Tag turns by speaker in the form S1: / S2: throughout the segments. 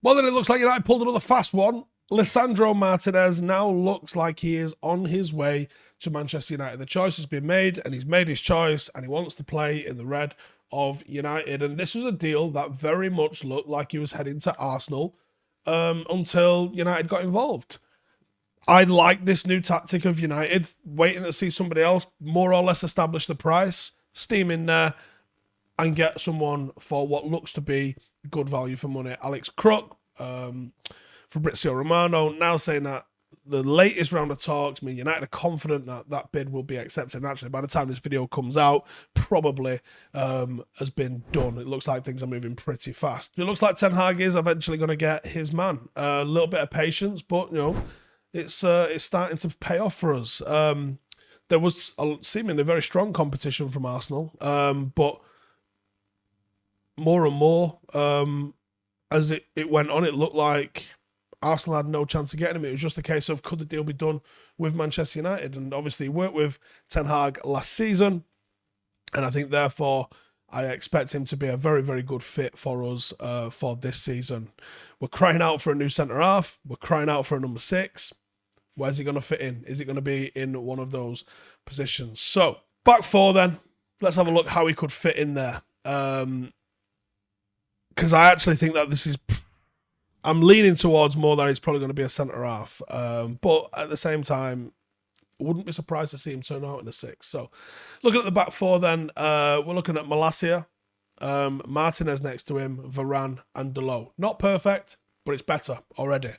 S1: Well, then it looks like United pulled another fast one. Lisandro Martinez now looks like he is on his way to Manchester United. The choice has been made, and he's made his choice, and he wants to play in the red of United. And this was a deal that very much looked like he was heading to Arsenal until United got involved. I like this new tactic of United, waiting to see somebody else more or less establish the price, steam in there, and get someone for what looks to be good value for money. Alex Crook, Fabrizio Romano, now saying that the latest round of talks mean United are confident that that bid will be accepted. And actually, by the time this video comes out, probably has been done. It looks like things are moving pretty fast. It looks like Ten Hag is eventually going to get his man. A little bit of patience, but it's starting to pay off for us. There was seemingly very strong competition from Arsenal, but more and more as it went on, it looked like Arsenal had no chance of getting him. It was just a case of could the deal be done with Manchester United? And obviously he worked with Ten Hag last season, and I think therefore I expect him to be a very, very good fit for us for this season. We're crying out for a new centre-half. We're crying out for a number 6. Where's he going to fit in? Is it going to be in one of those positions? So, back 4 then. Let's have a look how he could fit in there. Because I actually think that this is... I'm leaning towards more that he's probably going to be a centre-half. But at the same time, I wouldn't be surprised to see him turn out in a 6. So, looking at the back 4 then, we're looking at Malacia, Martinez next to him, Varane and Delot. Not perfect, but it's better already.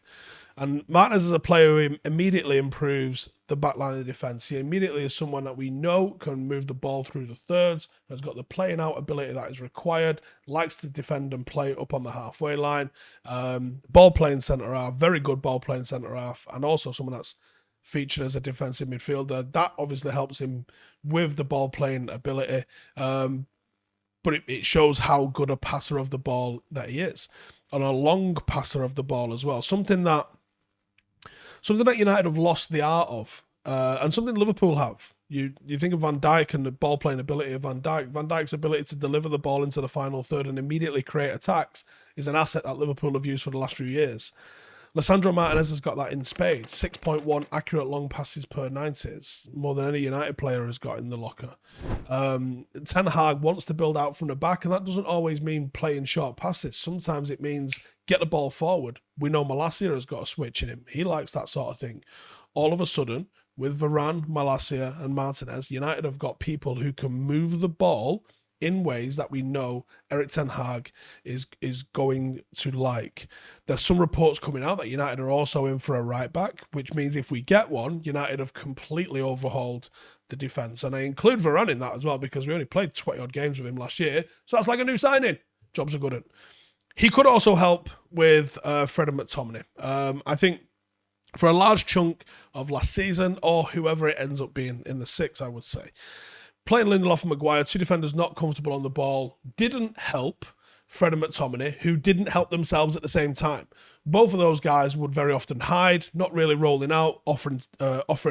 S1: And Martinez is a player who immediately improves the back line of the defence. He immediately is someone that we know can move the ball through the thirds, has got the playing out ability that is required, likes to defend and play up on the halfway line. Ball playing centre half, very good ball playing centre half, and also someone that's featured as a defensive midfielder. That obviously helps him with the ball playing ability. But it shows how good a passer of the ball that he is, and a long passer of the ball as well. Something that United have lost the art of, and something Liverpool have. You think of Van Dijk and the ball playing ability of Van Dijk. Van Dijk's ability to deliver the ball into the final third and immediately create attacks is an asset that Liverpool have used for the last few years. Lisandro Martinez has got that in spades. 6.1 accurate long passes per 90. It's more than any United player has got in the locker. Ten Hag wants to build out from the back, and that doesn't always mean playing short passes. Sometimes it means get the ball forward. We know Malacia has got a switch in him. He likes that sort of thing. All of a sudden, with Varane, Malacia and Martinez, United have got people who can move the ball in ways that we know Erik ten Hag is going to like. There's some reports coming out that United are also in for a right back, which means if we get one, United have completely overhauled the defence. And I include Varane in that as well, because we only played 20 odd games with him last year. So that's like a new signing. Jobs are good at. He could also help with Fred and McTominay. I think for a large chunk of last season, or whoever it ends up being in the 6, I would say, playing Lindelof and Maguire, 2 defenders not comfortable on the ball, didn't help Fred and McTominay, who didn't help themselves at the same time. Both of those guys would very often hide, not really rolling out, offering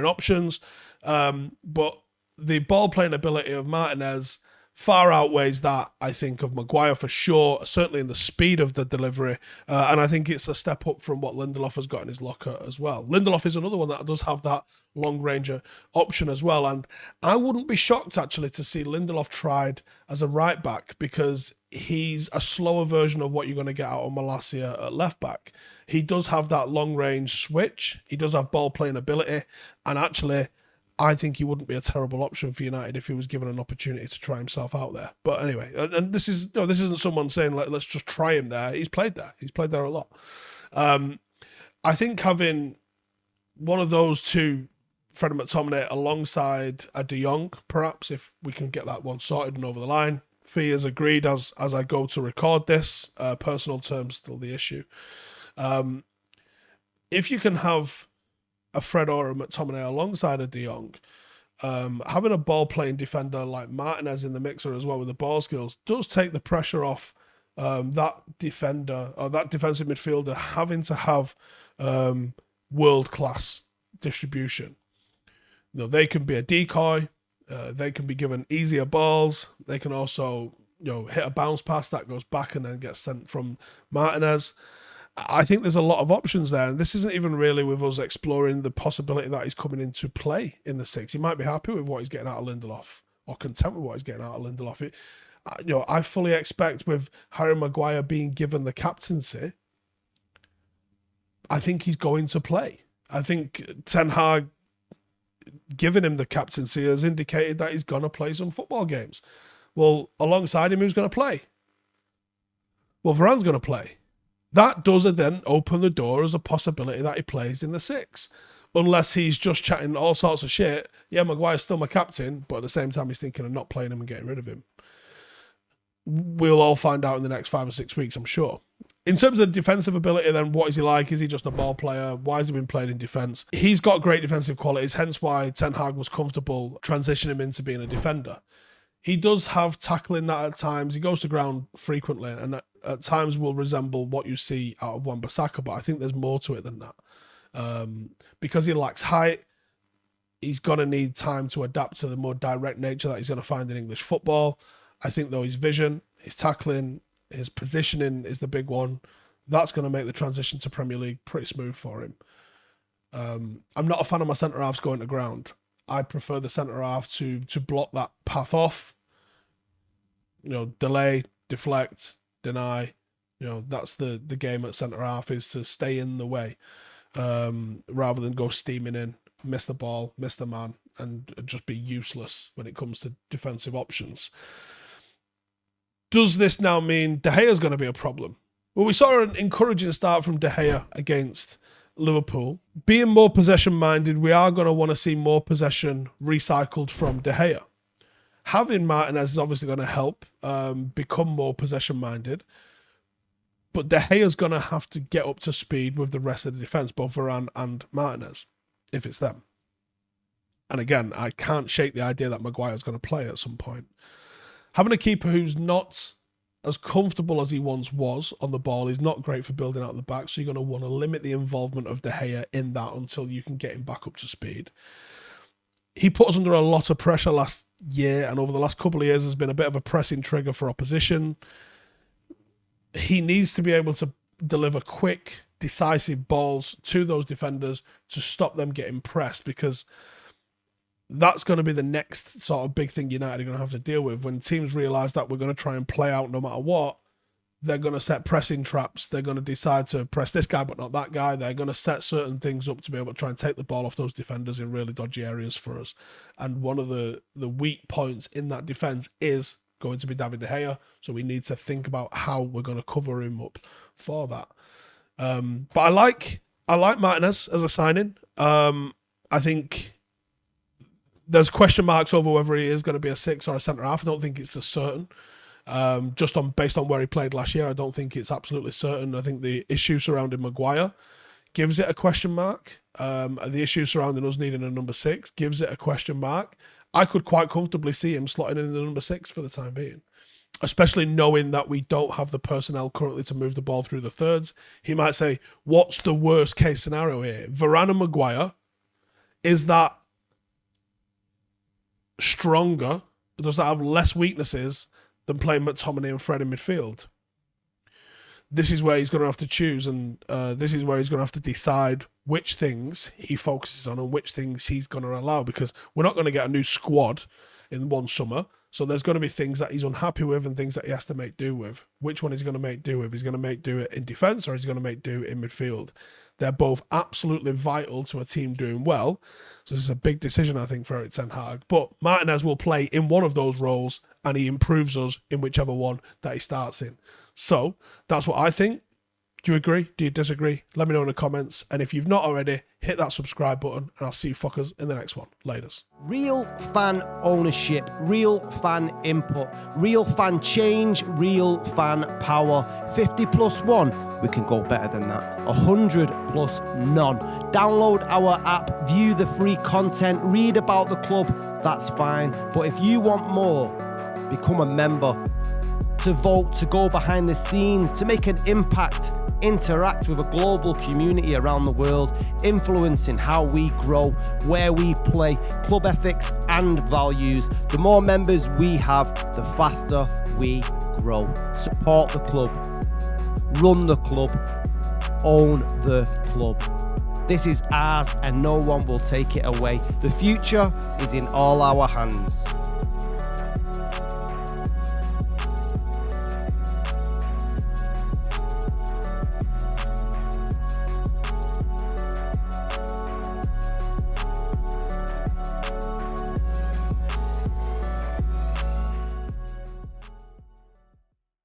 S1: options. But the ball-playing ability of Martinez far outweighs that, I think, of Maguire for sure, certainly in the speed of the delivery. And I think it's a step up from what Lindelof has got in his locker as well. Lindelof is another one that does have that long-range option as well. And I wouldn't be shocked, actually, to see Lindelof tried as a right-back, because he's a slower version of what you're going to get out of Malacia at left-back. He does have that long-range switch. He does have ball-playing ability. And actually, I think he wouldn't be a terrible option for United if he was given an opportunity to try himself out there. But anyway, and this isn't someone saying, like, let's just try him there. He's played there. He's played there a lot. I think having one of those two, Fred and McTominay, alongside a De Jong, perhaps, if we can get that one sorted and over the line. Fee has agreed as I go to record this. Personal terms still the issue. If you can have a Fred or a McTominay alongside a De Jong, having a ball-playing defender like Martinez in the mixer as well with the ball skills does take the pressure off that defender or that defensive midfielder having to have world-class distribution. You know, they can be a decoy, they can be given easier balls, they can also hit a bounce pass that goes back and then gets sent from Martinez. I think there's a lot of options there. And this isn't even really with us exploring the possibility that he's coming into play in the 6. He might be happy with what he's getting out of Lindelof, or content with what he's getting out of Lindelof. I fully expect with Harry Maguire being given the captaincy, I think he's going to play. I think Ten Hag giving him the captaincy has indicated that he's going to play some football games. Well, alongside him, who's going to play? Well, Varane's going to play. That does then open the door as a possibility that he plays in the 6. Unless he's just chatting all sorts of shit. Yeah, Maguire's still my captain, but at the same time he's thinking of not playing him and getting rid of him. We'll all find out in the next 5 or 6 weeks, I'm sure. In terms of defensive ability, then, what is he like? Is he just a ball player? Why has he been playing in defence? He's got great defensive qualities, hence why Ten Hag was comfortable transitioning him into being a defender. He does have tackling that at times. He goes to ground frequently and at times will resemble what you see out of Wan-Bissaka, but I think there's more to it than that. Because he lacks height, he's going to need time to adapt to the more direct nature that he's going to find in English football. I think, though, his vision, his tackling, his positioning is the big one. That's going to make the transition to Premier League pretty smooth for him. I'm not a fan of my centre-halves going to ground. I prefer the centre-half to block that path off. Delay, deflect, deny. That's the game at centre-half, is to stay in the way rather than go steaming in, miss the ball, miss the man, and just be useless when it comes to defensive options. Does this now mean De Gea's going to be a problem? Well, we saw an encouraging start from De Gea against Liverpool. Being more possession-minded, we are going to want to see more possession recycled from De Gea. Having Martinez is obviously going to help become more possession-minded, but De Gea's going to have to get up to speed with the rest of the defence, both Varane and Martinez, if it's them. And again, I can't shake the idea that Maguire's going to play at some point. Having a keeper who's not as comfortable as he once was on the ball is not great for building out the back, so you're going to want to limit the involvement of De Gea in that until you can get him back up to speed. He put us under a lot of pressure last year, and over the last couple of years has been a bit of a pressing trigger for opposition. He needs to be able to deliver quick, decisive balls to those defenders to stop them getting pressed, because that's going to be the next sort of big thing United are going to have to deal with. When teams realise that we're going to try and play out no matter what, they're going to set pressing traps. They're going to decide to press this guy but not that guy. They're going to set certain things up to be able to try and take the ball off those defenders in really dodgy areas for us. And one of the weak points in that defence is going to be David De Gea. So we need to think about how we're going to cover him up for that. But I like Martinez as a signing. I think there's question marks over whether he is going to be a 6 or a centre-half. I don't think it's a certain. Based on where he played last year, I don't think it's absolutely certain. I think the issue surrounding Maguire gives it a question mark. The issue surrounding us needing a number 6 gives it a question mark. I could quite comfortably see him slotting in the number 6 for the time being, especially knowing that we don't have the personnel currently to move the ball through the thirds. He might say, what's the worst case scenario here? Varane and Maguire, is that stronger? Does that have less weaknesses than playing McTominay and Fred in midfield? This is where he's going to have to choose, and this is where he's going to have to decide which things he focuses on and which things he's going to allow, because we're not going to get a new squad in one summer. So there's going to be things that he's unhappy with and things that he has to make do with. Which one is he going to make do with? Is he going to make do it in defence, or is he going to make do in midfield? They're both absolutely vital to a team doing well. So this is a big decision, I think, for Erik Ten Hag. But Martinez will play in one of those roles, and he improves us in whichever one that he starts in. So that's what I think. Do you agree? Do you disagree? Let me know in the comments. And if you've not already, hit that subscribe button, and I'll see you fuckers in the next one. Laters.
S2: Real fan ownership, real fan input, real fan change, real fan power. 50 plus 1, we can go better than that. 100 plus none. Download our app, view the free content, read about the club, that's fine. But if you want more, become a member. To vote, to go behind the scenes, to make an impact, interact with a global community around the world, influencing how we grow, where we play, club ethics and values. The more members we have, the faster we grow. Support the club, run the club, own the club. This is ours and no one will take it away. The future is in all our hands.